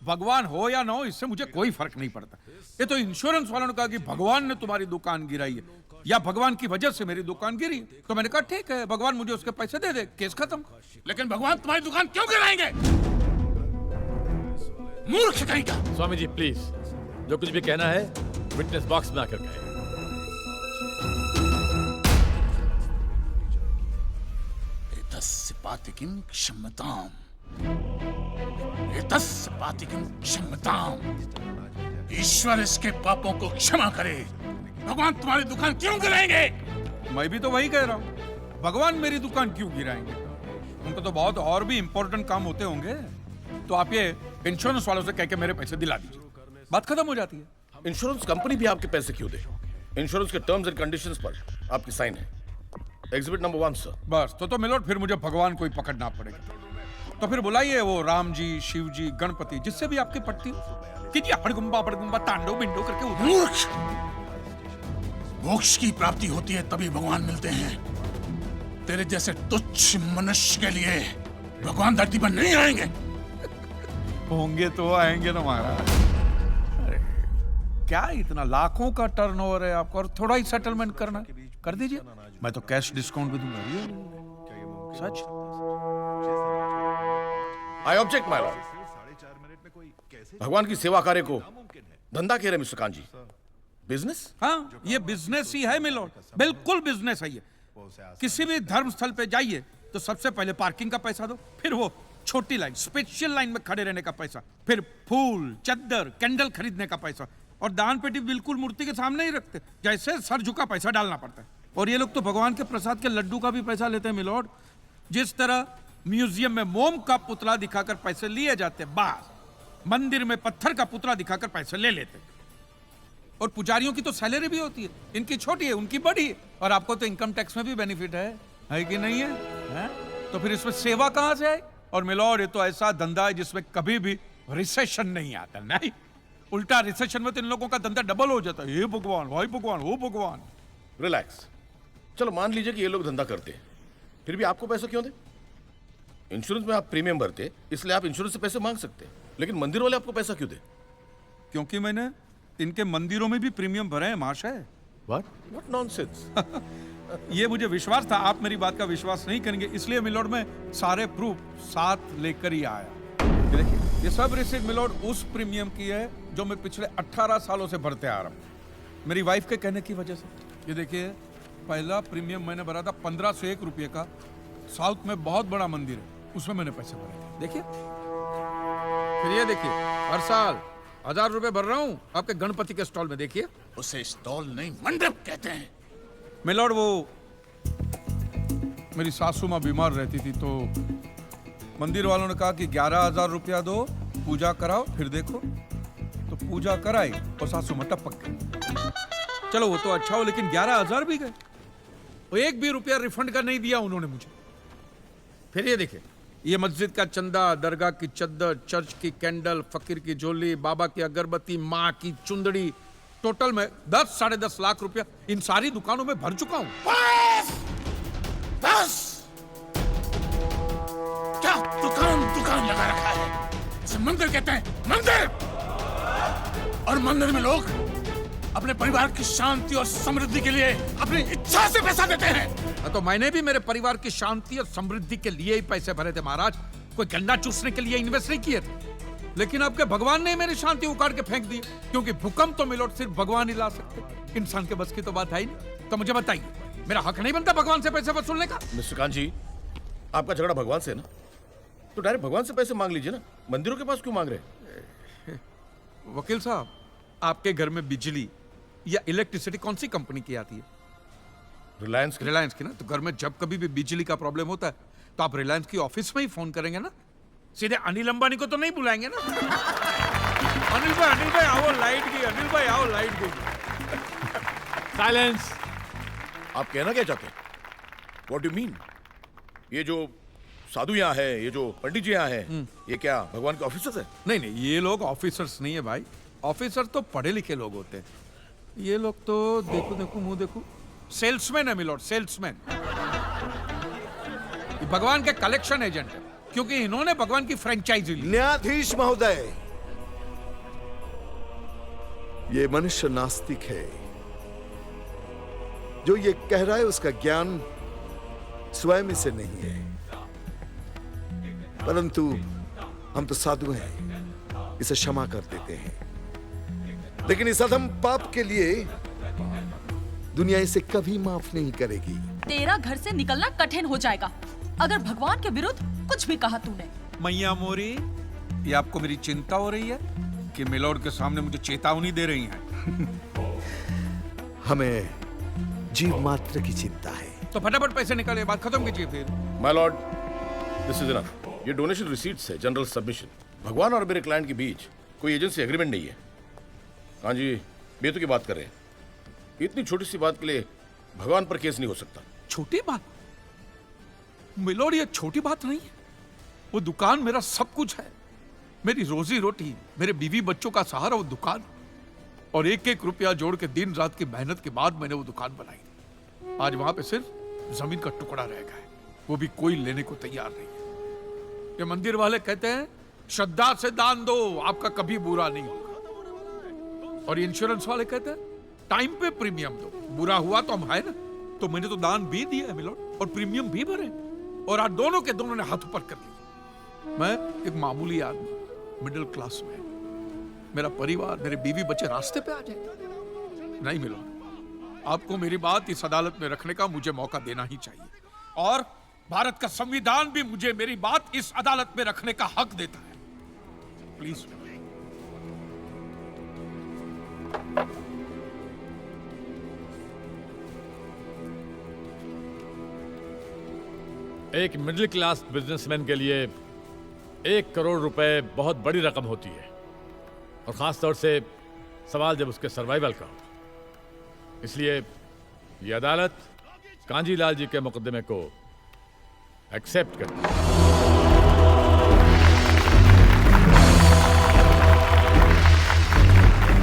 भगवान हो या ना हो इससे मुझे कोई फर्क नहीं पड़ता। ये तो इंश्योरेंस वालों ने कहा कि भगवान ने तुम्हारी दुकान गिराई है या भगवान की वजह से मेरी दुकान गिरी, तो मैंने कहा ठीक है, भगवान मुझे उसके पैसे दे दे, केस खत्म। लेकिन भगवान तुम्हारी दुकान क्यों गिराएंगे? मूर्ख कहीं का। स्वामी जी प्लीज, जो कुछ भी कहना है विटनेस बॉक्स में आकर कहें। एतस्य पातिकीं क्षम्यताम्, एतस्य पातिकीं क्षम्यताम्। ईश्वर इसके पापों को क्षमा करे। भगवान तुम्हारी दुकान क्यों गिराएंगे? मैं भी तो वही कह रहा हूँ, भगवान मेरी दुकान क्यों गिराएंगे? उनको तो बहुत और भी इंपॉर्टेंट काम होते होंगे। तो आप ये इंश्योरेंस वालों से कह के मेरे पैसे दिला दीजिए, बात खत्म हो जाती है। इंश्योरेंस कंपनी भी आपके पैसे क्यों दे? इंश्योरेंस के टर्म्स एंड कंडीशंस पर आपकी साइन है। Exhibit number 1 sir. बस तो मिलोट फिर मुझे भगवान को ही पकड़ना पड़ेगा। तो फिर बुलाइए वो राम जी, शिव जी, गणपति, जिससे भी आपकी पटती हो, कीजिए हड़गुम्बा तांडव बिंडो करके उधर। मूर्ख! मोक्ष की प्राप्ति होती है तभी भगवान मिलते हैं। तेरे जैसे तुच्छ मनुष्य के लिए भगवान धरती पर नहीं आएंगे। होंगे तो आएंगे ना महाराज। अरे क्या इतना लाखों का टर्नओवर है आपको, और थोड़ा ही सेटलमेंट करना कर दीजिए, मैं तो कैश डिस्काउंट भी दूंगा। सच। I object my lord. भगवान की सेवा कार्य को धंधा कह रहे मिस्टर कांजी, बिजनेस? हाँ, ये बिजनेस ही है मिलोट, बिल्कुल बिजनेस है ये। किसी भी धर्म स्थल पे जाइए तो सबसे पहले पार्किंग का पैसा दो, फिर वो छोटी लाइन, स्पेशल लाइन में खड़े रहने का पैसा, फिर फूल, चद्दर, कैंडल खरीदने का पैसा, और दान पेटी बिल्कुल मूर्ति के सामने ही रखते, जैसे सर झुका पैसा डालना पड़ता है। और ये लोग तो भगवान के प्रसाद के लड्डू का भी पैसा लेते हैं मिलोट। जिस तरह म्यूजियम में मोम का पुतला दिखाकर पैसे लिए जाते, बस मंदिर में पत्थर का पुतला दिखाकर पैसे ले लेते। और पुजारियों की तो सैलरी भी होती है, इनकी छोटी है, उनकी बड़ी है, और आपको तो इनकम टैक्स में भी बेनिफिट है कि नहीं है? तो फिर इसमें सेवा कहां से है? और मिलोड, ये तो ऐसा धंधा है जिसमें कभी भी रिसेशन नहीं आता। नहीं, उल्टा रिसेशन में तो इन लोगों का धंधा डबल हो जाता है। हे भगवान, भाई भगवान, ओ भगवान। रिलैक्स। चलो मान लीजिए कि ये लोग धंधा करते हैं, फिर भी आपको पैसे क्यों दे? इंश्योरेंस में आप प्रीमियम भरते, इसलिए आप इंश्योरेंस से पैसे मांग सकते हैं, लेकिन मंदिर वाले आपको पैसा क्यों दे? क्योंकि मैंने इनके मंदिरों में भी प्रीमियम भरे हैं महाशय। What nonsense? ये मुझे विश्वास था, आप मेरी बात का विश्वास नहीं करेंगे, इसलिए मिलोड में सारे प्रूफ साथ लेकर ही आया। ये देखिए, ये सब रिसीट मिलोड उस प्रीमियम की है जो मैं पिछले 18 सालों से भरते आ रहा हूँ, मेरी वाइफ के कहने की वजह से। ये देखिए, पहला प्रीमियम मैंने भरा था 1501 रुपये का, साउथ में बहुत बड़ा मंदिर है, उसमें मैंने पैसे भरे थे। देखिए, फिर ये देखिए, हर साल 1000 रुपए भर रहा हूँ आपके गणपति के स्टॉल में। देखिए, उसे स्टॉल नहीं मंडप कहते हैं। मिलोड, वो मेरी सासू माँ बीमार रहती थी, तो मंदिर वालों ने कहा कि 11,000 रुपया दो, पूजा कराओ, फिर देखो। तो पूजा कराई और सासू माँ टपक गई। चलो वो तो अच्छा हो, लेकिन 11,000 भी गए, वो एक भी रुपया रिफंड का नहीं दिया उन्होंने मुझे। फिर ये देखिए, ये मस्जिद का चंदा, दरगाह की चद्दर, चर्च की कैंडल, फकीर की झोली, बाबा की अगरबत्ती, माँ की चुंदड़ी, टोटल में 10 साढ़े 10 लाख रुपया इन सारी दुकानों में भर चुका हूं। बस! क्या दुकान लगा रखा है? इसे मंदिर कहते हैं, मंदिर! और मंदिर में लोग अपने परिवार की शांति और समृद्धि के लिए अपनी इच्छा से पैसा देते हैं। तो मैंने भी मेरे परिवार की शांति और समृद्धि के लिए ही पैसे भरे थे महाराज, कोई गन्ना चूसने के लिए इन्वेस्ट नहीं किए थे। लेकिन आपके भगवान ने मेरी शांति उखाड़ के फेंक दी, क्योंकि भूकंप तो मिलोट सिर्फ भगवान ही ला सकते, इंसान के बस की तो बात है ही नहीं। तो मुझे बताइए, मेरा हक नहीं बनता भगवान से पैसे वसूलने का? मिस्टर कांजी, आपका झगड़ा भगवान से है ना, तो डायरेक्ट भगवान से पैसे मांग लीजिए ना, मंदिरों के पास क्यों मांग रहे? वकील साहब, आपके घर में बिजली या इलेक्ट्रिसिटी कौन सी कंपनी की आती है? रिलायंस की ना। तो घर में जब कभी भी बिजली का प्रॉब्लम होता है तो आप रिलायंस की ऑफिस में ही फोन करेंगे ना, सीधे अनिल अंबानी को तो नहीं बुलाएंगे ना। अनिल भाई आओ लाइट गई, अनिल भाई आओ लाइट गई। साइलेंस। आप कहना क्या चाहते हैं? What do mean? ये जो साधु यहाँ है, ये जो पंडित जी यहाँ है, ये क्या भगवान के ऑफिसर्स है? नहीं, ये लोग ऑफिसर्स नहीं है भाई, ऑफिसर तो पढ़े लिखे लोग होते हैं। ये लोग तो देखो मुंह देखो, सेल्समैन है मिलोड, सेल्समैन। भगवान के कलेक्शन एजेंट है, क्योंकि इन्होंने भगवान की फ्रेंचाइजी ली। न्यायाधीश महोदय, ये मनुष्य नास्तिक है। जो ये कह रहा है उसका ज्ञान स्वयं से नहीं है, परंतु हम तो साधु हैं, इसे क्षमा कर देते हैं। लेकिन इस अधम पाप के लिए दुनिया इसे कभी माफ नहीं करेगी। तेरा घर से निकलना कठिन हो जाएगा अगर भगवान के विरुद्ध कुछ भी कहा तूने। मैया मोरी, ये आपको मेरी चिंता हो रही है कि मिलोड के सामने मुझे चेतावनी दे रही हैं? हमें जीव मात्र की चिंता है। तो फटाफट पैसे निकालिए, बात खत्म कीजिए फिर। My Lord, this is enough. ये डोनेशन रिसीट्स है, जनरल सबमिशन। भगवान और मेरे क्लाइंट के बीच कोई एजेंसी एग्रीमेंट नहीं है। हाँ जी, बेतु की बात कर रहे हैं। इतनी छोटी सी बात के लिए भगवान पर केस नहीं हो सकता। छोटी बात मिलोड, ये छोटी बात नहीं है। वो दुकान मेरा सब कुछ है, मेरी रोजी रोटी, मेरे बीवी बच्चों का सहारा वो दुकान। और एक एक रुपया जोड़ के दिन रात की मेहनत के बाद मैंने वो दुकान बनाई। आज वहां पे सिर्फ जमीन का टुकड़ा रह गया है, वो भी कोई लेने को तैयार नहीं है। ये मंदिर वाले कहते हैं श्रद्धा से दान दो, आपका कभी बुरा नहीं होगा। और इंश्योरेंस वाले कहते हैं टाइम पे प्रीमियम दो, बुरा हुआ तो हम है ना। तो मैंने तो दान भी दिया है मिलोड, और प्रीमियम भी भरे, और आज दोनों के दोनों ने हाथ ऊपर कर लिया। मैं एक मामूली आदमी, मिडिल क्लास में, मेरा परिवार, मेरे बीवी बच्चे रास्ते पे आ जाएंगे। नहीं मिलोड, आपको मेरी बात इस अदालत में रखने का मुझे मौका देना ही चाहिए, और भारत का संविधान भी मुझे मेरी बात इस अदालत में रखने का हक देता है। प्लीज। एक मिडिल क्लास बिजनेसमैन के लिए 1 करोड़ रुपए बहुत बड़ी रकम होती है, और खास तौर से सवाल जब उसके सर्वाइवल का हो। इसलिए ये अदालत कांजीलाल जी के मुकदमे को एक्सेप्ट करती है।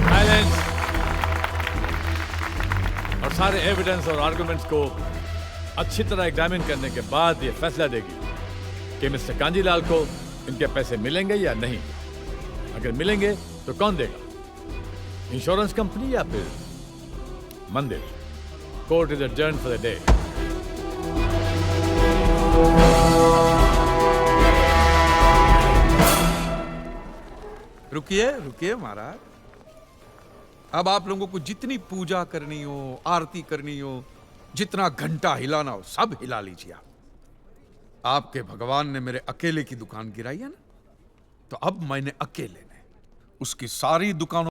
साइलेंस। और सारे एविडेंस और आर्गुमेंट्स को अच्छी तरह एग्जामिन करने के बाद ये फैसला देगी कि मिस्टर कांजीलाल को इनके पैसे मिलेंगे या नहीं। अगर मिलेंगे तो कौन देगा, इंश्योरेंस कंपनी या फिर मंदिर। Court is adjourned for the day. रुकिए रुकिए महाराज, अब आप लोगों को जितनी पूजा करनी हो, आरती करनी हो, जितना घंटा हिलाना हो, सब हिला लीजिए आप। आपके भगवान ने मेरे अकेले की दुकान गिराई है ना, तो अब मैंने अकेले ने उसकी सारी दुकानों